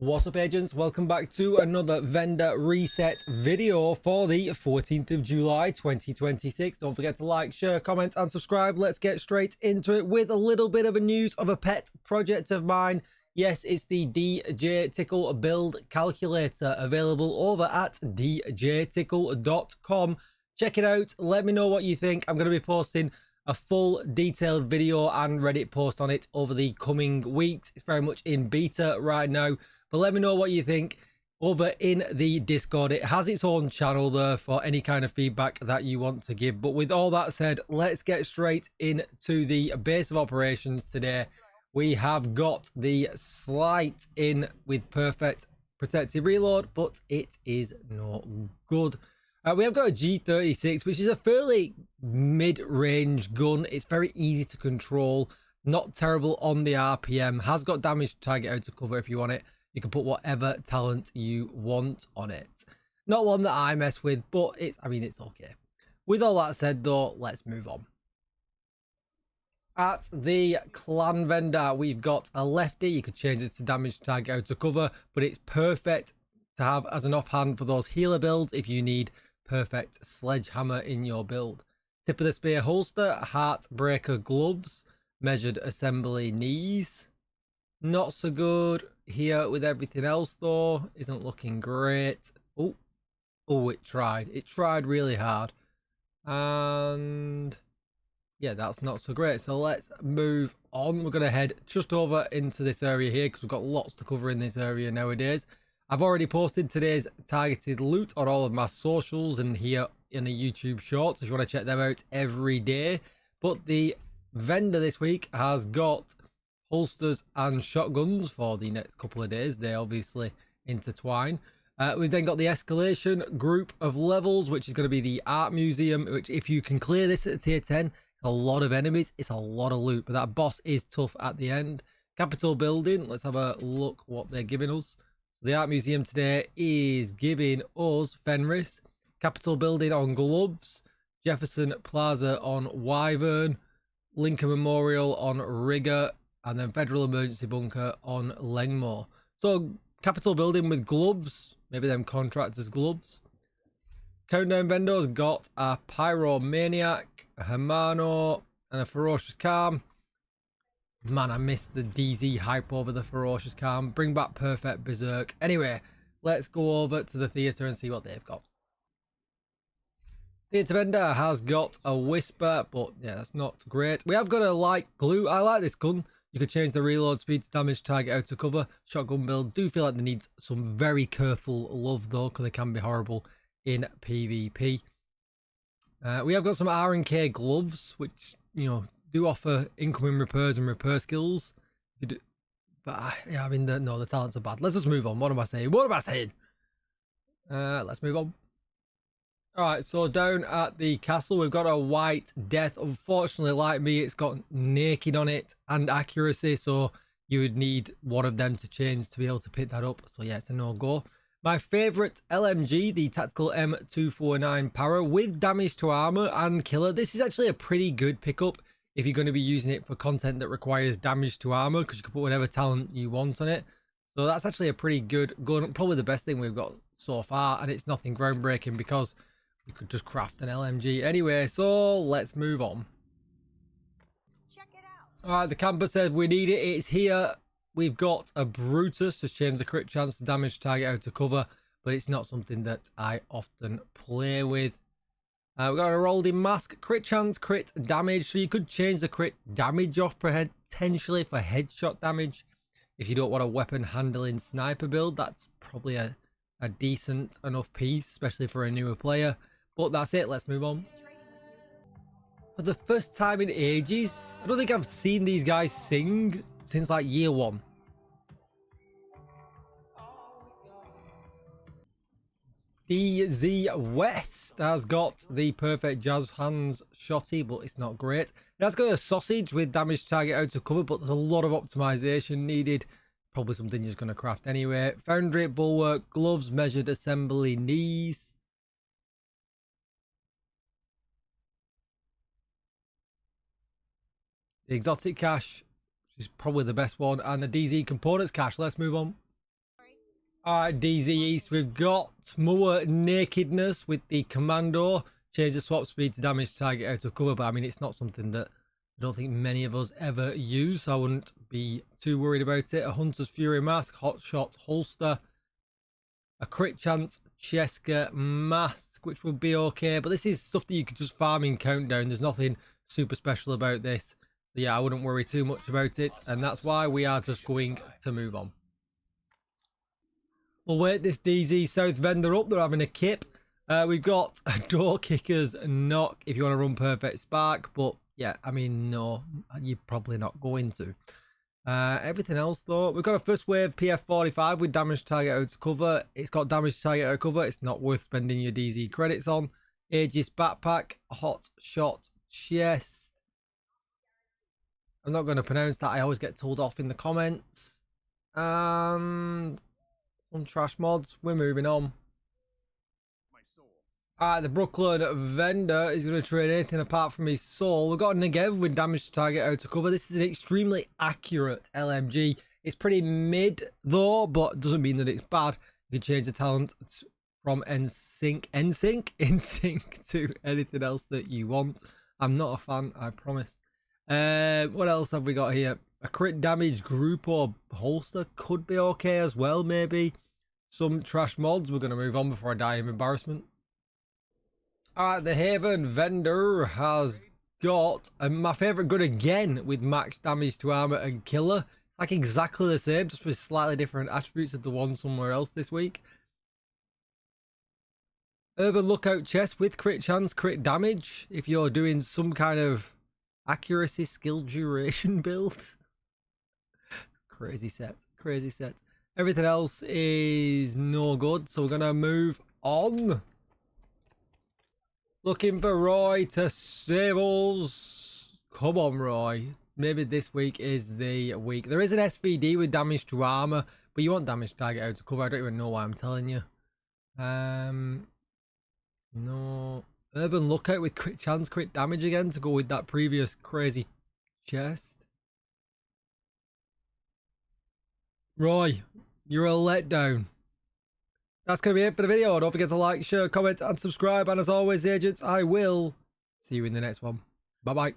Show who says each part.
Speaker 1: What's up, agents? Welcome back to another vendor reset video for the 14th of July 2026. Don't forget to like, share, comment and subscribe. Let's get straight into it with a little bit of a news of a pet project of mine. Yes, it's the DJTICKLE build calculator, available over at DJTICKLE.com. Check it out, let me know what you think. I'm going to be posting a full detailed video and Reddit post on it over the coming weeks. It's very much in beta right now, but let me know what you think over in the Discord. It has its own channel there for any kind of feedback that you want to give. But with all that said, let's get straight into the base of operations today. We have got the slight in with perfect protective reload, but it is not good. We have got a G36, which is a fairly mid-range gun. It's very easy to control, not terrible on the RPM, has got damage to target out to cover if you want it. You can put whatever talent you want on it. Not one that I mess with, but it's okay. With all that said though, let's move on. At the clan vendor, we've got a lefty. You could change it to damage to target out to cover, but it's perfect to have as an offhand for those healer builds if you need perfect sledgehammer in your build. Tip of the spear holster, heartbreaker gloves, measured assembly knees. Not so good here with everything else though. Isn't looking great. Oh, it tried really hard, and yeah, that's not so great. So let's move on. We're gonna head just over into this area here because we've got lots to cover in this area nowadays. I've already posted today's targeted loot on all of my socials and here in the YouTube shorts if you want to check them out every day. But the vendor this week has got holsters and shotguns for the next couple of days. They obviously intertwine. We've then got the Escalation group of levels, which is going to be the art museum, which if you can clear this at tier 10, a lot of enemies, it's a lot of loot, but that boss is tough at the end. Capitol building, let's have a look what they're giving us. The art museum today is giving us Fenris, Capitol building on gloves, Jefferson Plaza on Wyvern, Lincoln Memorial on Rigger, and then Federal Emergency Bunker on Langmore. So Capitol building with gloves, maybe them contractors gloves. Countdown vendors got a Pyromaniac, a Hermano, and a Ferocious Calm. Man, I missed the DZ hype over the Ferocious Calm. Bring back Perfect Berserk. Anyway, let's go over to the theatre and see what they've got. Theatre vendor has got a Whisper, but yeah, that's not great. We have got a light glue. I like this gun. You could change the reload speed to damage target out to cover. Shotgun builds do feel like they need some very careful love though, because they can be horrible in PvP. We have got some R&K gloves, which, you know, do offer incoming repairs and repair skills. But yeah, I mean, the talents are bad. Let's just move on. What am I saying? Let's move on. Alright, so down at the castle, we've got a White Death. Unfortunately, like me, it's got naked on it and accuracy, so you would need one of them to change to be able to pick that up. So yeah, it's a no-go. My favourite LMG, the Tactical M249 Para with damage to armor and killer. This is actually a pretty good pickup if you're going to be using it for content that requires damage to armor, because you can put whatever talent you want on it. So that's actually a pretty good gun, probably the best thing we've got so far, and it's nothing groundbreaking because you could just craft an LMG anyway. So let's move on.
Speaker 2: Check it out.
Speaker 1: All right, the camper said we need it. It's here. We've got a Brutus, just change the crit chance to damage target out to cover, but it's not something that I often play with. We've got a Rolling Mask, crit chance, crit damage, so you could change the crit damage off potentially for headshot damage. If you don't want a weapon handling sniper build, that's probably a decent enough piece, especially for a newer player. But that's it, let's move on. For the first time in ages, I don't think I've seen these guys sing since like year one. DZ West has got the perfect jazz hands shotty, but it's not great. It has got a sausage with damage target out to cover, but there's a lot of optimization needed. Probably something you're just going to craft anyway. Foundry bulwark gloves, measured assembly knees. The exotic cache, which is probably the best one, and the DZ components cache. Let's move on. Alright, DZ East, we've got more nakedness with the commando. Change the swap speed to damage target out of cover, but I mean, it's not something that I don't think many of us ever use, so I wouldn't be too worried about it. A Hunter's Fury Mask, Hot Shot Holster, a Crit Chance Cheska Mask, which would be okay, but this is stuff that you could just farm in Countdown. There's nothing super special about this. So yeah, I wouldn't worry too much about it, and that's why we are just going to move on. We'll wait this DZ South vendor up. They're having a kip. We've got a Door Kicker's Knock if you want to run Perfect Spark, but yeah, I mean, no, you're probably not going to. Everything else though, we've got a first wave PF45 with damage target out of cover. It's got damage target out of cover. It's not worth spending your DZ credits on. Aegis Backpack, Hot Shot Chest. I'm not going to pronounce that. I always get told off in the comments. And some trash mods. We're moving on. Alright, the Brooklyn vendor is going to trade anything apart from his soul. We've got a Negev with damage to target out of cover. This is an extremely accurate LMG. It's pretty mid though, but doesn't mean that it's bad. You can change the talent from NSYNC to anything else that you want. I'm not a fan, I promise. What else have we got here? A crit damage group or holster could be okay as well, maybe. Some trash mods. We're going to move on before I die of embarrassment. Alright, the Haven vendor has got my favourite gun again with max damage to armor and killer. It's like exactly the same, just with slightly different attributes of the one somewhere else this week. Urban Lookout chest with crit chance, crit damage. If you're doing some kind of accuracy skill duration build. Crazy set, crazy set. Everything else is no good, so we're going to move on. Looking for Roy to save us. Come on, Roy. Maybe this week is the week. There is an SVD with damage to armor, but you want damage target out of cover. I don't even know why I'm telling you. No. Urban Lookout with crit chance, crit damage again to go with that previous crazy chest. Roy, you're a letdown. That's going to be it for the video. Don't forget to like, share, comment, and subscribe. And as always, agents, I will see you in the next one. Bye-bye.